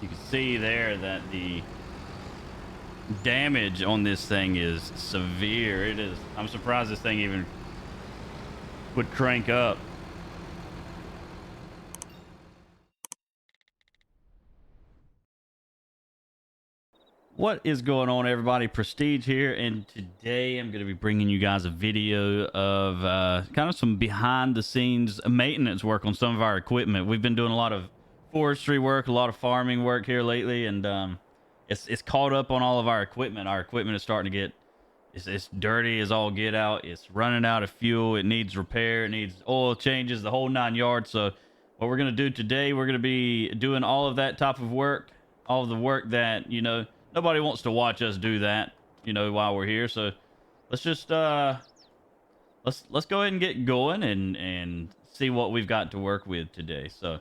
You can see there that the damage on this thing is severe. It is. I'm surprised this thing even would crank up. What is going on, everybody? Prestige here, and today I'm going to be bringing you guys a video of kind of some behind the scenes maintenance work on some of our equipment. We've been doing a lot of forestry work, a lot of farming work here lately, and it's caught up on all of our equipment. Our equipment is starting to get it's dirty as all get out. It's running out of fuel. It needs repair. It needs oil changes, the whole 9 yards. So what we're going to do today, we're going to be doing all of that type of work, all of the work that, you know, nobody wants to watch us do that, you know, while we're here. So let's just let's go ahead and get going and see what we've got to work with today. So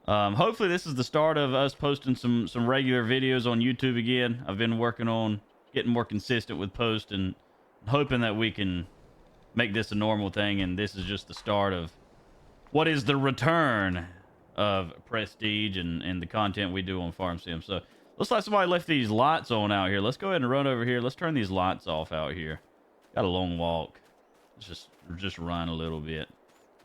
hopefully this is the start of us posting some regular videos on YouTube again. I've been working on getting more consistent with post and hoping that we can make this a normal thing, and this is just the start of what is the return of Prestige and the content we do on Farm Sim. So looks like somebody left these lights on out here. Let's go ahead and run over here. Let's turn these lights off out here. Got a long walk. Let's just run a little bit.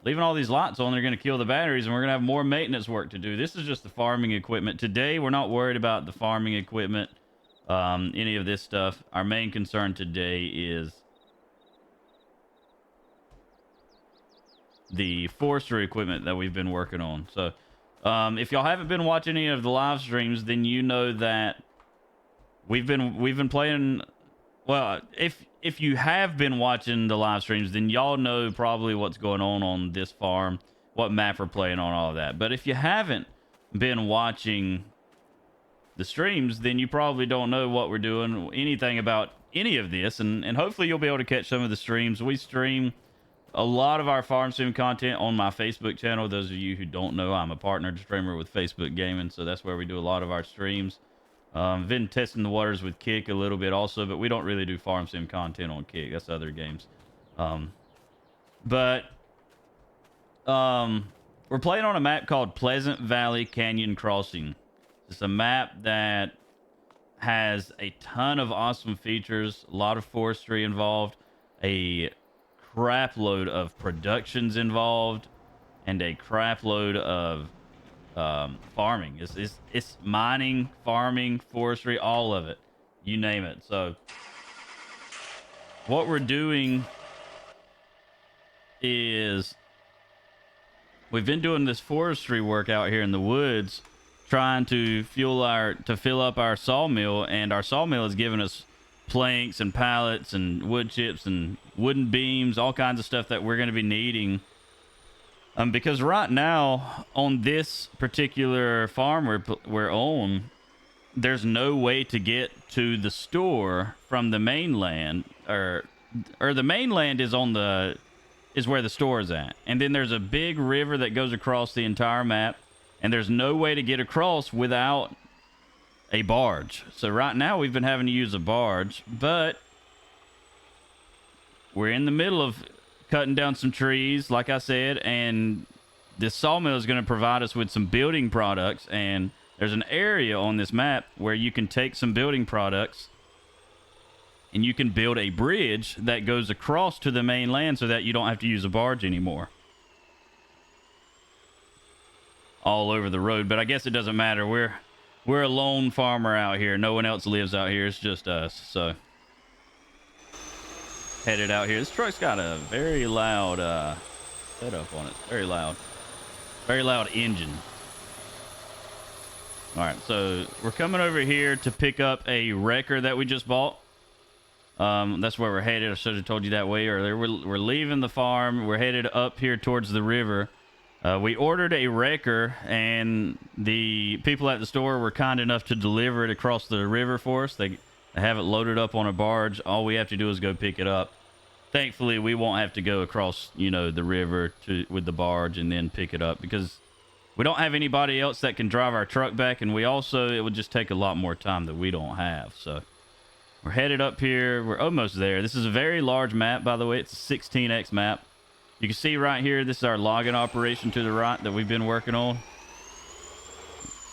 Leaving all these lights on, they're going to kill the batteries, and we're going to have more maintenance work to do. This is just the farming equipment. Today, we're not worried about the farming equipment, any of this stuff. Our main concern today is the forestry equipment that we've been working on. So if y'all haven't been watching any of the live streams, then you know that we've been playing. Well, if you have been watching the live streams, then y'all know probably what's going on this farm, what map we're playing on, all of that. But if you haven't been watching the streams, then you probably don't know what we're doing, anything about any of this, and hopefully you'll be able to catch some of the streams. We stream a lot of our farm sim content on my Facebook channel. Those of you who don't know, I'm a partner streamer with Facebook Gaming, so that's where we do a lot of our streams. Been testing the waters with Kick a little bit also, but we don't really do farm sim content on Kick. That's other games. But we're playing on a map called Pleasant Valley Canyon Crossing. It's a map that has a ton of awesome features, a lot of forestry involved, a crap load of productions involved, and a crap load of farming. It's mining, farming, forestry, all of it, you name it. So what we're doing is we've been doing this forestry work out here in the woods, trying to fill up our sawmill, and our sawmill is giving us planks and pallets and wood chips and wooden beams, all kinds of stuff that we're going to be needing. Because right now on this particular farm we're on, there's no way to get to the store from the mainland, or the mainland is where the store is at, and then there's a big river that goes across the entire map, and there's no way to get across without a barge. So right now we've been having to use a barge, but we're in the middle of cutting down some trees, like I said, and this sawmill is going to provide us with some building products, and there's an area on this map where you can take some building products and you can build a bridge that goes across to the mainland so that you don't have to use a barge anymore all over the road. But I guess it doesn't matter. We're a lone farmer out here. No one else lives out here. It's just us. So headed out here. This truck's got a very loud setup on it. Very loud engine. All right, so we're coming over here to pick up a wrecker that we just bought. That's where we're headed. I should have told you that way earlier. We're leaving the farm. We're headed up here towards the river. We ordered a wrecker, and the people at the store were kind enough to deliver it across the river for us. They have it loaded up on a barge. All we have to do is go pick it up. Thankfully, we won't have to go across, you know, the river with the barge and then pick it up, because we don't have anybody else that can drive our truck back, and it would just take a lot more time that we don't have. So we're headed up here. We're almost there. This is a very large map, by the way. It's a 16x map. You can see right here, this is our logging operation to the right that we've been working on.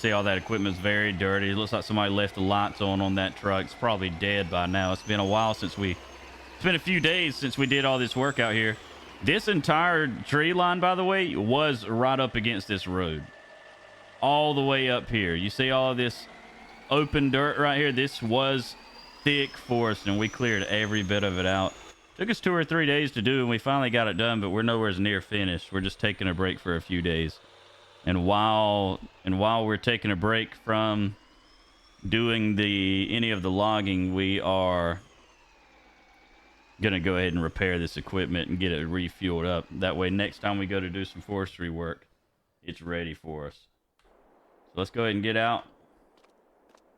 See, all that equipment's very dirty. It looks like somebody left the lights on that truck. It's probably dead by now. It's been a while since it's been a few days since we did all this work out here. This entire tree line, by the way, was right up against this road. All the way up here. You see all of this open dirt right here? This was thick forest, and we cleared every bit of it out. Took us 2 or 3 days to do, and we finally got it done, but we're nowhere near finished. We're just taking a break for a few days. And while we're taking a break from doing any of the logging, we are gonna go ahead and repair this equipment and get it refueled up. That way, next time we go to do some forestry work, it's ready for us. So let's go ahead and get out.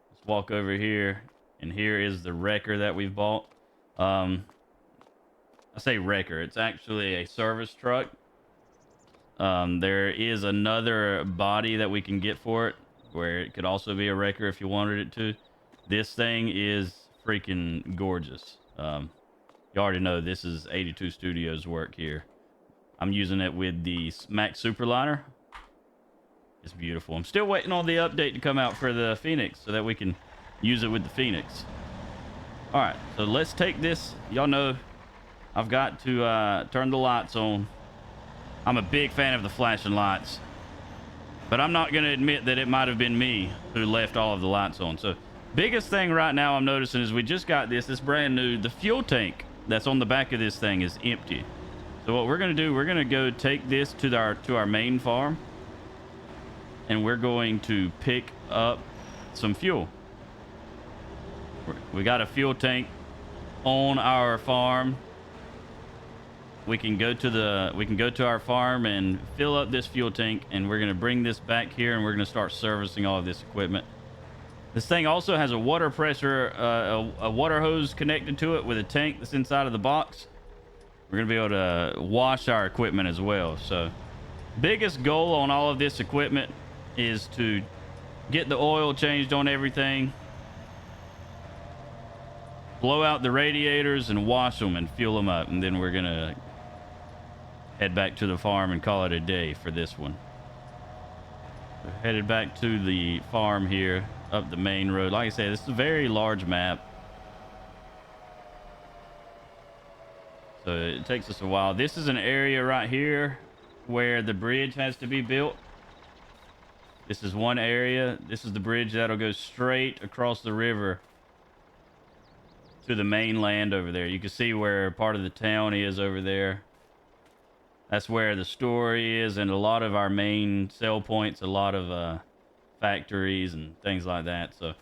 Let's walk over here, and here is the wrecker that we've bought. I say wrecker, it's actually a service truck. There is another body that we can get for it, where it could also be a wrecker if you wanted it to. This thing is freaking gorgeous. You already know this is 82 Studios work here. I'm using it with the Max Superliner. It's beautiful. I'm still waiting on the update to come out for the Phoenix so that we can use it with the Phoenix. All right, so let's take this. Y'all know I've got to turn the lights on. I'm a big fan of the flashing lights, but I'm not going to admit that it might have been me who left all of the lights on. So biggest thing right now I'm noticing is we just got this brand new, the fuel tank that's on the back of this thing is empty. So what we're going to do, we're going to go take this to our main farm, and we're going to pick up some fuel. We got a fuel tank on our farm. We can go to our farm and fill up this fuel tank, and we're going to bring this back here, and we're going to start servicing all of this equipment. This thing also has a water pressure, a water hose connected to it with a tank that's inside of the box. We're going to be able to wash our equipment as well. So biggest goal on all of this equipment is to get the oil changed on everything, blow out the radiators and wash them and fuel them up, and then we're going to head back to the farm and call it a day for this one. So headed back to the farm here up the main road. Like I said, this is a very large map, so it takes us a while. This is an area right here where the bridge has to be built. This is one area. This is the bridge that'll go straight across the river to the mainland over there. You can see where part of the town is over there. That's where the store is, and a lot of our main sell points, a lot of factories and things like that. So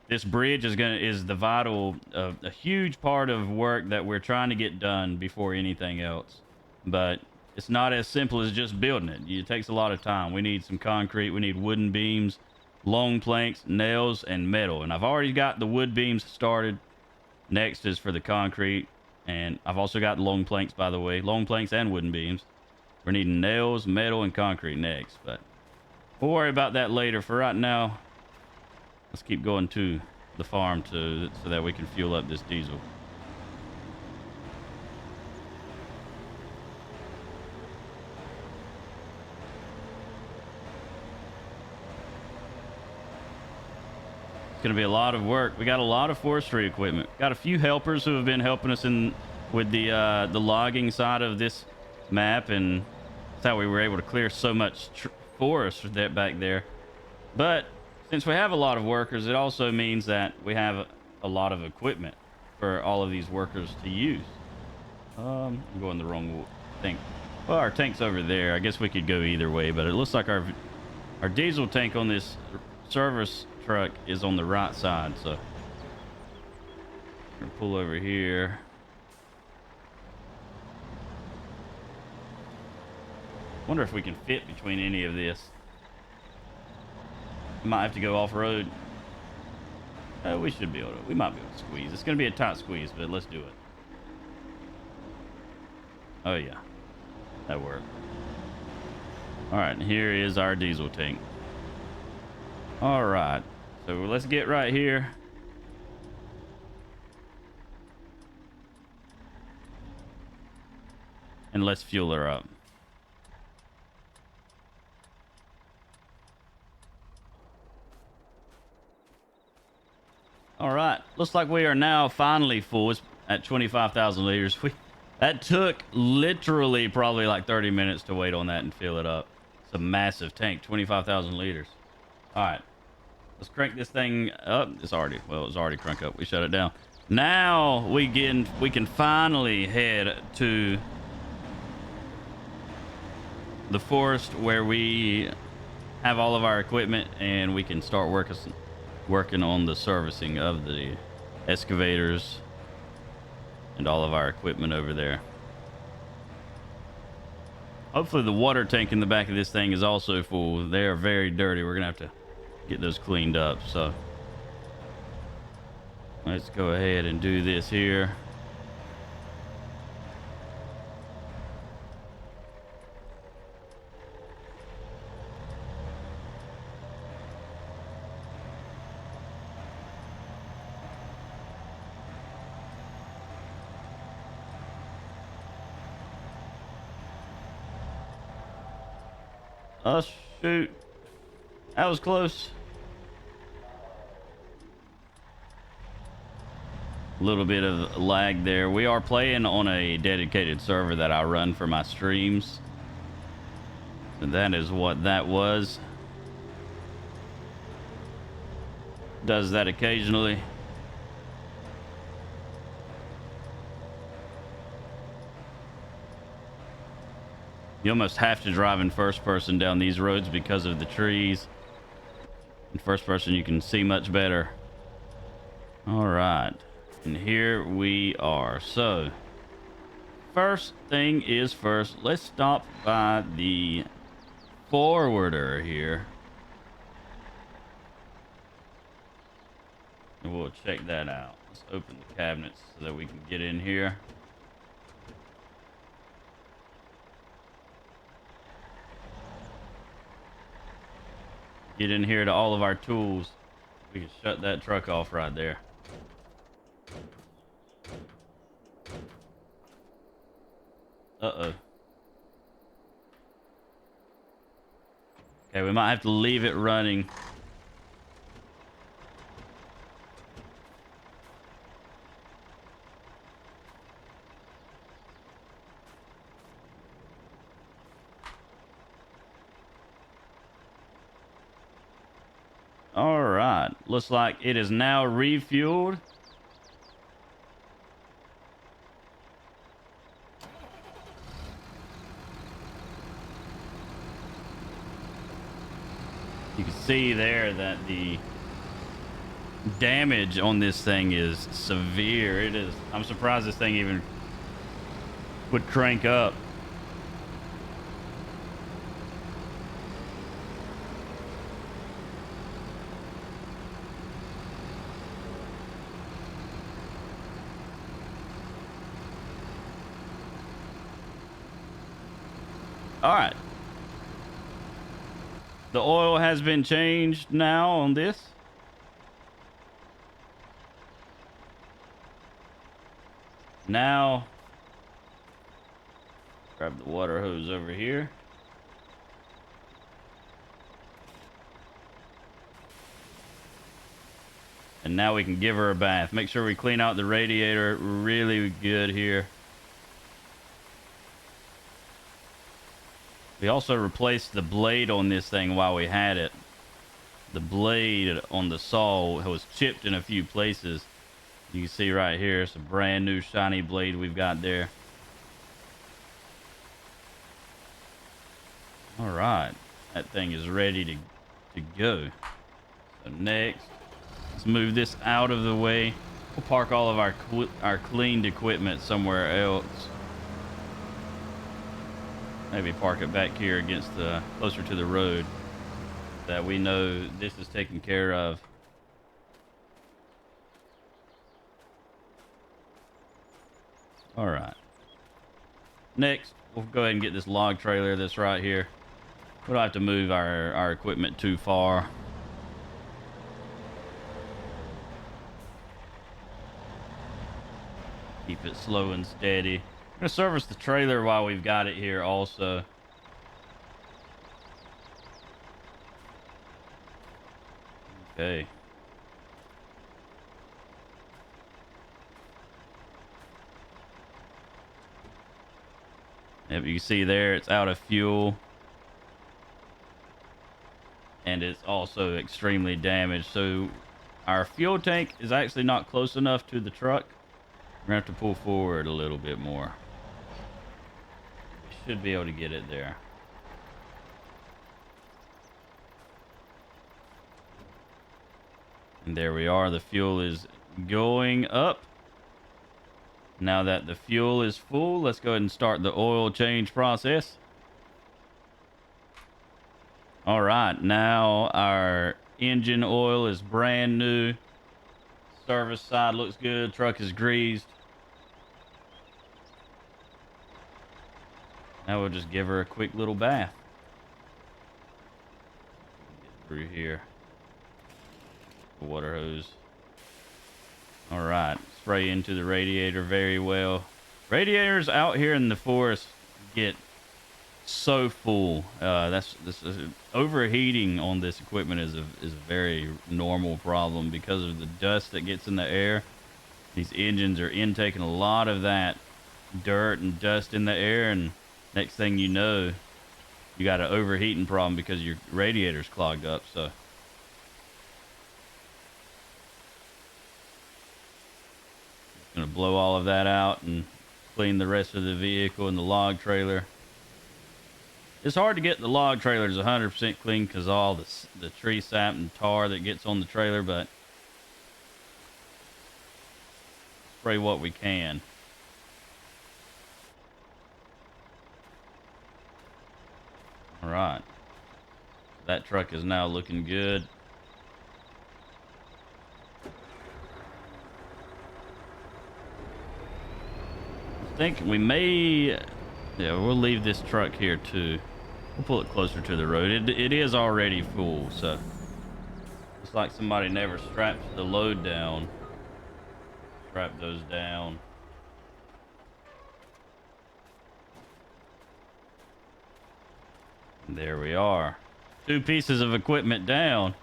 this bridge is the vital, a huge part of work that we're trying to get done before anything else. But it's not as simple as just building it. It takes a lot of time. We need some concrete. We need wooden beams, long planks, nails, and metal. And I've already got the wood beams started. Next is for the concrete. And I've also got long planks, by the way. Long planks and wooden beams. We're needing nails, metal, and concrete next. But we'll worry about that later. For right now, let's keep going to the farm so that we can fuel up this diesel. Going to be a lot of work. We got a lot of forestry equipment. Got a few helpers who have been helping us with the logging side of this map, and that's how we were able to clear so much forest back there. But since we have a lot of workers, it also means that we have a lot of equipment for all of these workers to use. I'm going the wrong thing. Well, our tank's over there. I guess we could go either way, but it looks like our diesel tank on this service truck is on the right side, so I'm gonna pull over here. Wonder if we can fit between any of this. Might have to go off-road. We should be able to. We might be able to squeeze. It's gonna be a tight squeeze, but let's do it. Oh yeah, that worked. All right, here is our diesel tank. All right. So let's get right here. And let's fuel her up. All right, looks like we are now finally full. It's at 25,000 liters. That took literally probably like 30 minutes to wait on that and fill it up. It's a massive tank, 25,000 liters. All right, let's crank this thing up. It's already, well, it was already cranked up. We shut it down. Now we can finally head to the forest where we have all of our equipment, and we can start working on the servicing of the excavators and all of our equipment over there. Hopefully the water tank in the back of this thing is also full. They are very dirty. We're gonna have to get those cleaned up. So let's go ahead and do this here. Oh, shoot. That was close. A little bit of lag there. We are playing on a dedicated server that I run for my streams. And that is what that was. Does that occasionally. You almost have to drive in first person down these roads because of the trees. In first person, you can see much better. All right. And here we are. So, first thing is first, let's stop by the forwarder here. And we'll check that out. Let's open the cabinets so that we can get in here. Get in here to all of our tools. We can shut that truck off right there. Uh-oh. Okay, we might have to leave it running. All right, looks like it is now refueled. You can see there that the damage on this thing is severe. It is. I'm surprised this thing even would crank up. All right. The oil has been changed now on this. Now, grab the water hose over here. And now we can give her a bath. Make sure we clean out the radiator really good here. We also replaced the blade on this thing while we had it. The blade on the saw was chipped in a few places. You can see right here, it's a brand new shiny blade we've got there. All right, that thing is ready to go. So next, let's move this out of the way. We'll park all of our cleaned equipment somewhere else. Maybe park it back here against the closer to the road, that we know this is taken care of. All right. Next, we'll go ahead and get this log trailer that's right here. We don't have to move our equipment too far. Keep it slow and steady. I'm gonna service the trailer while we've got it here also. Okay. Yep, you can see there it's out of fuel. And it's also extremely damaged. So our fuel tank is actually not close enough to the truck. We're gonna have to pull forward a little bit more. Should be able to get it there. And there we are. The fuel is going up. Now that the fuel is full, let's go ahead and start the oil change process. All right, now our engine oil is brand new. Service side looks good. Truck is greased. Now we'll just give her a quick little bath. Get through here. The water hose. All right, spray into the radiator very well. Radiators out here in the forest get so full. This overheating on this equipment is a very normal problem because of the dust that gets in the air. These engines are intaking a lot of that dirt and dust in the air, and next thing you know, you got an overheating problem because your radiator's clogged up. So gonna blow all of that out and clean the rest of the vehicle and the log trailer. It's hard to get the log trailers 100% clean because all the tree sap and tar that gets on the trailer, but spray what we can. All right, that truck is now looking good. I think we may, we'll leave this truck here too. We'll pull it closer to the road. It is already full, so it's like somebody never strapped the load down. Strap those down. And there we are. 2 pieces of equipment down.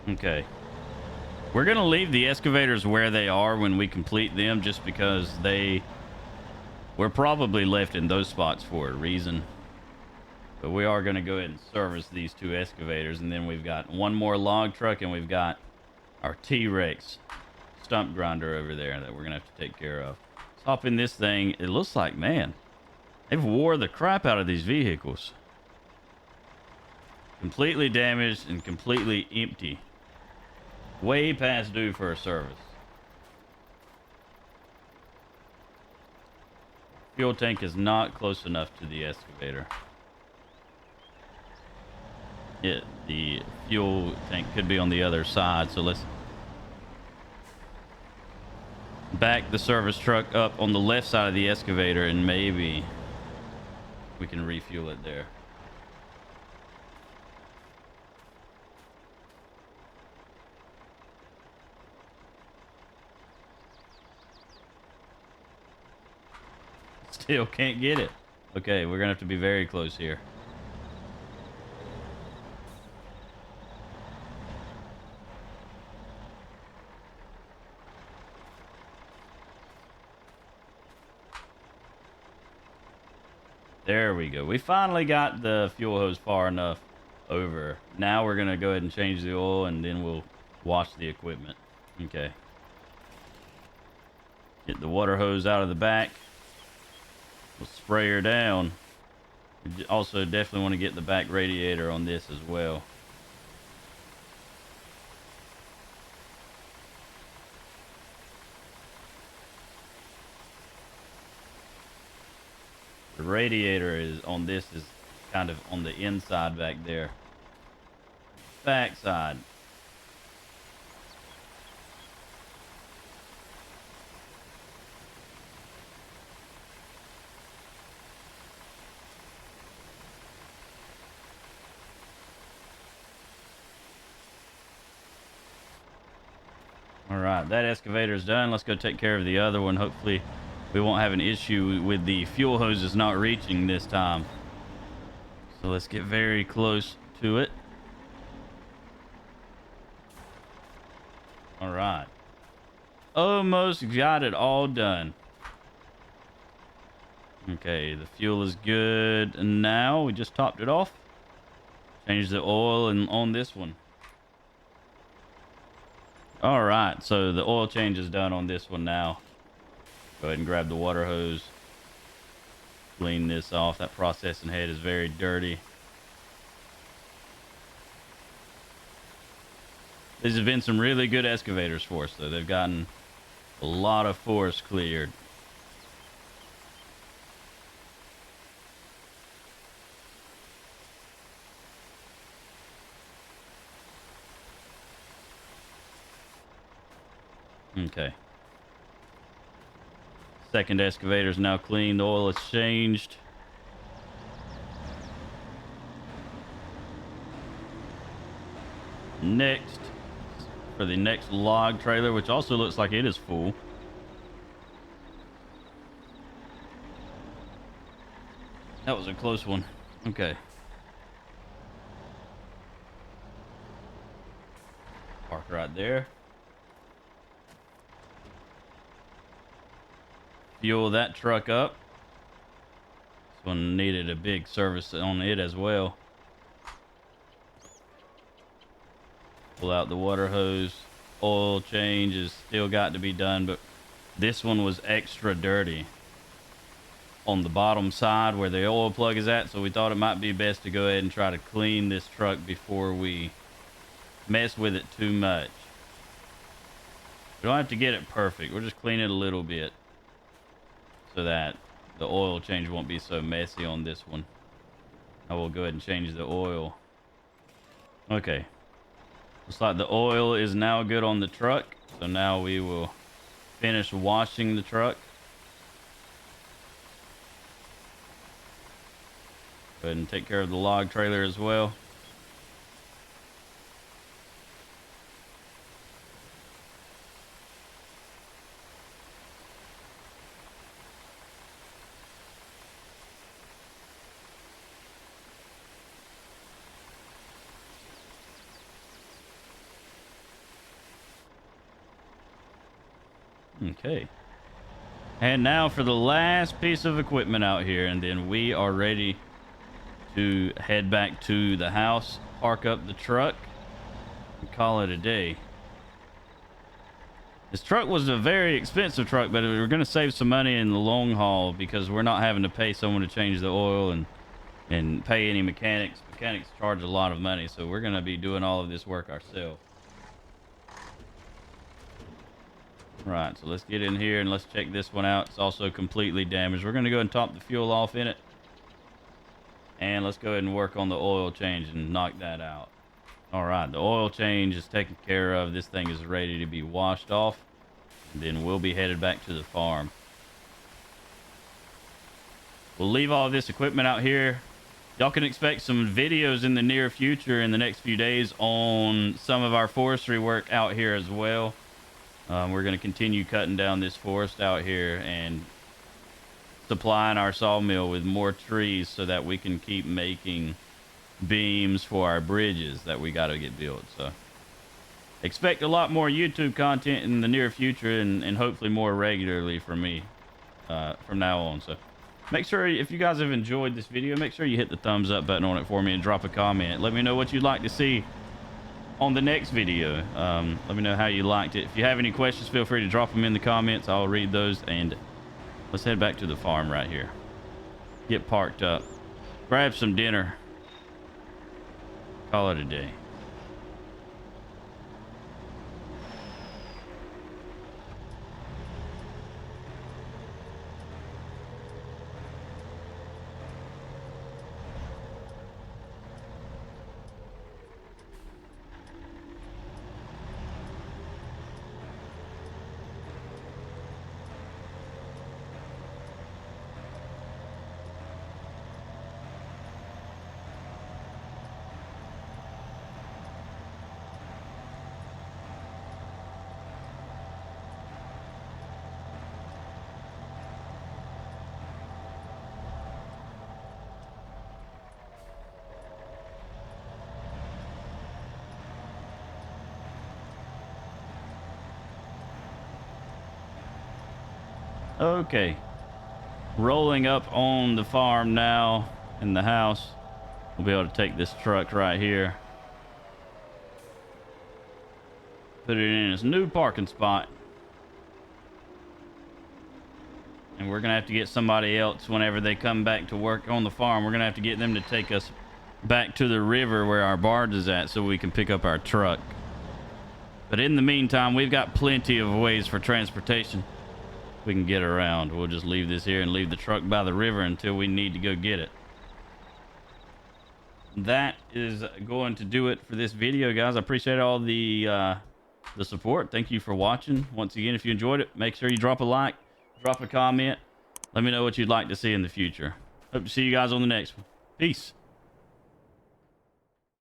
Okay. We're going to leave the excavators where they are when we complete them, just because we're probably left in those spots for a reason. But we are going to go ahead and service these 2 excavators, and then we've got one more log truck, and we've got our T-Rex stump grinder over there that we're going to have to take care of. Let's hop in this thing. It looks like, man, they've wore the crap out of these vehicles. Completely damaged and completely empty. Way past due for a service. Fuel tank is not close enough to the excavator. The fuel tank could be on the other side, so let's back the service truck up on the left side of the excavator, and maybe we can refuel it there. Still can't get it. Okay, we're gonna have to be very close here. There we go. We finally got the fuel hose far enough over. Now we're gonna go ahead and change the oil, and then we'll wash the equipment. Okay. Get the water hose out of the back. We'll spray her down. We also definitely want to get the back radiator on this as well. The radiator is on this is kind of on the inside back there. Back side. All right, that excavator is done. Let's go take care of the other one. Hopefully we won't have an issue with the fuel hoses not reaching this time. So let's get very close to it. All right. Almost got it all done. Okay, the fuel is good. And now we just topped it off. Change the oil and on this one. All right, so the oil change is done on this one now. Go ahead and grab the water hose. Clean this off. That processing head is very dirty. These have been some really good excavators for us, though. They've gotten a lot of forest cleared. Okay. Second excavator is now clean. The oil is changed. Next, for the next log trailer, which also looks like it is full. That was a close one. Okay. Park right there. Fuel that truck up. This one needed a big service on it as well. Pull out the water hose. Oil change is still got to be done, but this one was extra dirty on the bottom side where the oil plug is at, so we thought it might be best to go ahead and try to clean this truck before we mess with it too much. We don't have to get it perfect. We'll just clean it a little bit so that the oil change won't be so messy on this one. I will go ahead and change the oil. Okay. Looks like the oil is now good on the truck. So now we will finish washing the truck. Go ahead and take care of the log trailer as well. Okay. And now for the last piece of equipment out here, and then we are ready to head back to the house, park up the truck, and call it a day. This truck was a very expensive truck, but we're going to save some money in the long haul because we're not having to pay someone to change the oil and pay any mechanics. Mechanics charge a lot of money, so we're going to be doing all of this work ourselves. Right, so let's get in here and let's check this one out. It's also completely damaged. We're going to go and top the fuel off in it. And let's go ahead and work on the oil change and knock that out. All right, the oil change is taken care of. This thing is ready to be washed off. And then we'll be headed back to the farm. We'll leave all this equipment out here. Y'all can expect some videos in the near future in the next few days on some of our forestry work out here as well. We're going to continue cutting down this forest out here and supplying our sawmill with more trees so that we can keep making beams for our bridges that we got to get built. So expect a lot more YouTube content in the near future and hopefully more regularly from me from now on. So make sure, if you guys have enjoyed this video, make sure you hit the thumbs up button on it for me and drop a comment. Let me know what you'd like to see on the next video. Let me know how you liked it. If you have any questions, feel free to drop them in the comments. I'll read those, and let's head back to the farm right here. Get parked up, grab some dinner, call it a day. Okay. Rolling up on the farm now in the house. We'll be able to take this truck right here. Put it in its new parking spot. And we're going to have to get somebody else whenever they come back to work on the farm. We're going to have to get them to take us back to the river where our barge is at so we can pick up our truck. But in the meantime, we've got plenty of ways for transportation. We can get around. We'll just leave this here and leave the truck by the river until we need to go get it. That is going to do it for this video, guys. I appreciate all the support. Thank you for watching. Once again, if you enjoyed it, make sure you drop a like, drop a comment. Let me know what you'd like to see in the future. Hope to see you guys on the next one. Peace.